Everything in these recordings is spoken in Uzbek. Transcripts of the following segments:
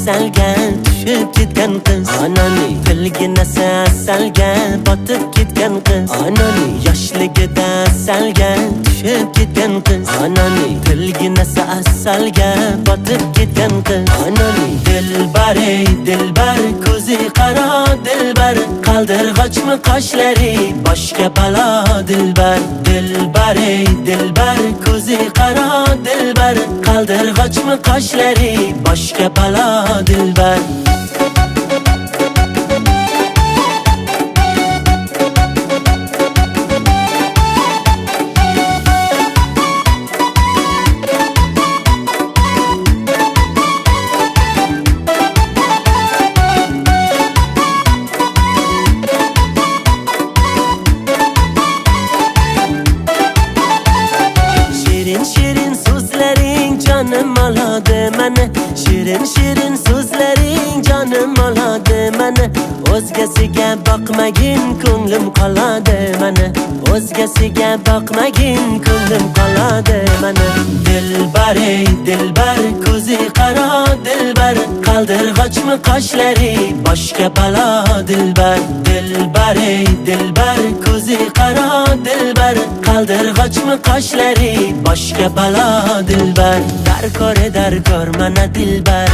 asalga tushib ketgan qiz. Anani tilginasi asalga botib ketgan qiz. Anani yoshligida asalga tushib ketgan qiz. Anani tilginasi asalga botib ketgan qiz. Anani dilbar ey dilbar, ko'zi qaro dilbar, qaldirg'ochmi qoshlari boshga balo dilbar. Dilbar ey dilbar, ko'zi qaro dilbar, qaldirg'ochmi qoshlari boshga balo dilbar. Shirin so'zlaring jonim oladi meni, shirin so'zlaring jonim oladi meni. O'zgasiga boqmagin ko'nglim qoladi meni, o'zgasiga boqmagin ko'nglim qoladi meni. Dilbar ey dilbar, ko'zi qaro dilbar, qaldirg'ochmi qoshlari boshga balo dilbar. Dilbar ey dilbar, ko'zi qaro dilbar, qaldirg'ochmi qoshlari boshga balo dilbar. Darkor mana dilbar,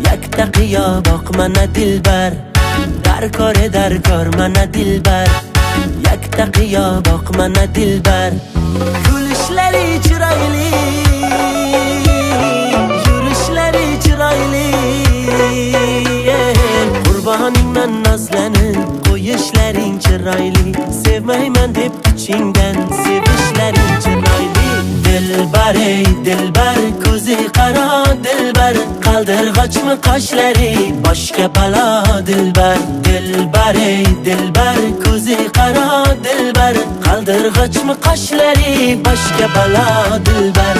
yakta qiyo boq mana dilbar. Darkor mana dilbar, yakta qiyo boq mana dilbar. Kulishlari chiroyli, yurishlari chiroyli, qurboningman nozlanib, qo'yishlaring chiroyli. Sevmayman deb kuchingdan sevishlaring chiroyli. Dilbar ey dilbar, ko'zi qaro dilbar, qaldirg'ochmi qoshlari boshga balo dilbar. Dilbar ey dilbar, ko'zi qaro dilbar, qaldirg'ochmi qoshlari boshga balo dilbar.